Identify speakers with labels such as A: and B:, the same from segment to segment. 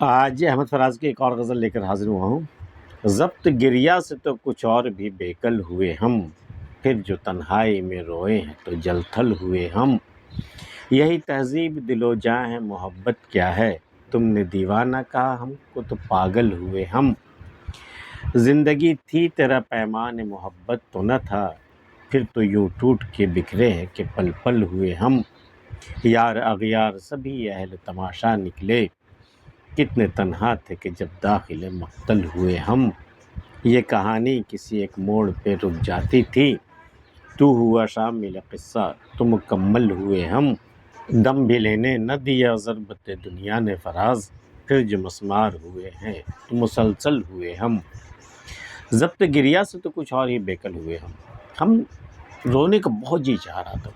A: آج احمد فراز کی ایک اور غزل لے کر حاضر ہوا ہوں۔ ضبط گریہ سے تو کچھ اور بھی بےکل ہوئے ہم، پھر جو تنہائی میں روئے ہیں تو جل تھل ہوئے ہم۔ یہی تہذیب دل و جاں ہے، محبت کیا ہے، تم نے دیوانہ کہا ہم کو تو پاگل ہوئے ہم۔ زندگی تھی تیرا پیمان محبت تو نہ تھا، پھر تو یوں ٹوٹ کے بکھرے ہیں کہ پل پل ہوئے ہم۔ یار اغیار سبھی اہل تماشا نکلے، کتنے تنہا تھے کہ جب داخل مقتل ہوئے ہم۔ یہ کہانی کسی ایک موڑ پہ رک جاتی تھی، تو ہوا شامل قصہ تو مکمل ہوئے ہم۔ دم بھی لینے نہ دیا ضربت دنیا نے فراز، پھر جو مسمار ہوئے ہیں تو مسلسل ہوئے ہم۔ ضبط گریہ سے تو کچھ اور ہی بےکل ہوئے ہم رونے کا بہت جی چاہ رہا تھا،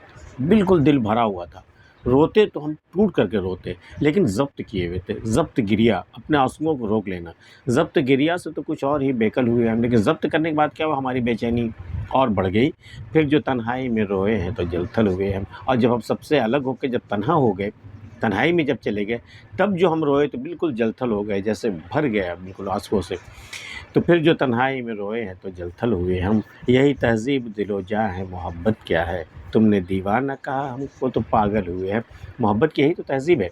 A: بالکل دل بھرا ہوا تھا، روتے تو ہم ٹوٹ کر کے روتے، لیکن ضبط کیے ہوئے تھے۔ ضبط گریہ، اپنے آنسوؤں کو روک لینا۔ ضبط گریہ سے تو کچھ اور ہی بےکل ہوئے ہم، لیکن ضبط کرنے کے بعد کیا ہوا، ہماری بے چینی اور بڑھ گئی۔ پھر جو تنہائی میں روئے ہیں تو جل تھل ہوئے ہم۔ اور جب ہم سب سے الگ ہو کے جب تنہا ہو گئے، تنہائی میں جب چلے گئے، تب جو ہم روئے تو بالکل جل تھل ہو گئے، جیسے بھر گیا بالکل آنسوؤں سے۔ تو پھر جو تنہائی میں روئے ہیں تو جل تھل ہوئے ہم۔ یہی تہذیب دل و جاں ہے، محبت کیا ہے، تم نے دیوانہ کہا ہم کو تو پاگل ہوئے ہیں۔ محبت کی یہی تو تہذیب ہے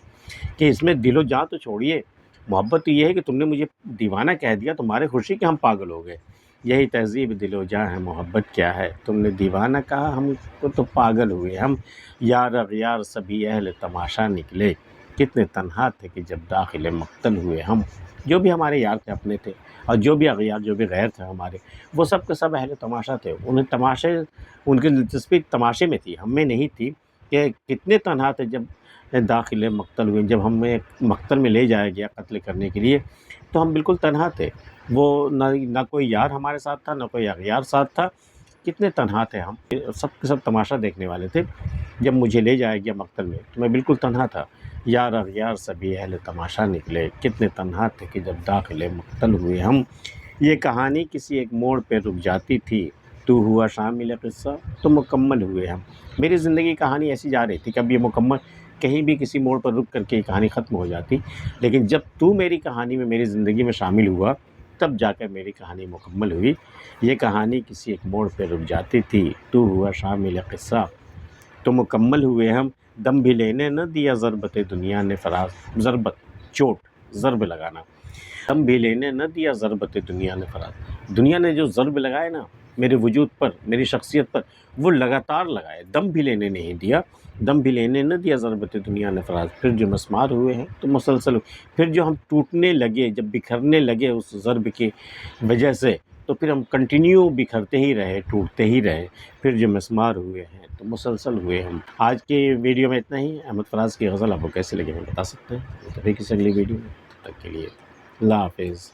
A: کہ اس میں دل و جاں تو چھوڑیے، محبت تو یہ ہے کہ تم نے مجھے دیوانہ کہہ دیا، تمہارے خوشی کے ہم پاگل ہو گئے۔ یہی تہذیب دل و جاں ہے، محبت کیا ہے، تم نے دیوانہ کہا ہم کو تو پاگل ہوئے ہم۔ یار اغیار سبھی اہل تماشا نکلے، کتنے تنہا تھے کہ جب داخل مقتل ہوئے ہم۔ جو بھی ہمارے یار تھے، اپنے تھے، اور جو بھی اغیار، جو بھی غیر تھے ہمارے، وہ سب کے سب اہل تماشا تھے۔ انہیں تماشے، ان کی دلچسپی تماشے میں تھی، ہم میں نہیں تھی کہ کتنے تنہا تھے جب داخل مقتل ہوئے۔ جب ہمیں مقتل میں لے جایا گیا قتل کرنے کے لیے، تو ہم بالکل تنہا تھے، وہ نہ کوئی یار ہمارے ساتھ تھا، نہ کوئی اغیار ساتھ تھا، کتنے تنہا تھے ہم، سب کے سب تماشا دیکھنے والے تھے۔ جب مجھے لے جایا گیا مقتل میں تو میں بالکل تنہا تھا۔ یار اغیار سبھی اہل تماشا نکلے، کتنے تنہا تھے کہ جب داخل مقتل ہوئے ہم۔ یہ کہانی کسی ایک موڑ پہ رک جاتی تھی، تو ہوا شامل قصہ تو مکمل ہوئے ہم۔ میری زندگی کی کہانی ایسی جا رہی تھی کہ اب یہ مکمل، کہیں بھی کسی موڑ پر رک کر کے یہ کہانی ختم ہو جاتی، لیکن جب تو میری کہانی میں، میری زندگی میں شامل ہوا، تب جا کر میری کہانی مکمل ہوئی۔ یہ کہانی کسی ایک موڑ پہ رک جاتی تھی، تو ہوا شامل قصہ تو مکمل ہوئے ہم۔ دم بھی لینے نہ دیا ضربت دنیا نے فراز، ضربت، چوٹ، ضرب لگانا، دم بھی لینے نہ دیا ضربت دنیا نے فراز۔ دنیا نے جو ضرب لگائے نا میرے وجود پر، میری شخصیت پر، وہ لگاتار لگائے، دم بھی لینے نہیں دیا، دم بھی لینے نہ دیا ضربت دنیا نے فراز۔ پھر جو مسمار ہوئے ہیں تو مسلسل، پھر جو ہم ٹوٹنے لگے، جب بکھرنے لگے اس ضرب کی وجہ سے، تو پھر ہم کنٹینیو بکھرتے ہی رہے، ٹوٹتے ہی رہے، پھر جو مسمار ہوئے ہیں تو مسلسل ہوئے ہم۔ آج کی ویڈیو میں اتنا ہی۔ احمد فراز کی غزل آپ کو کیسے لگے میں بتا سکتے ہیں، کبھی کسی اگلی ویڈیو میں۔ تب تک کے لیے اللہ حافظ۔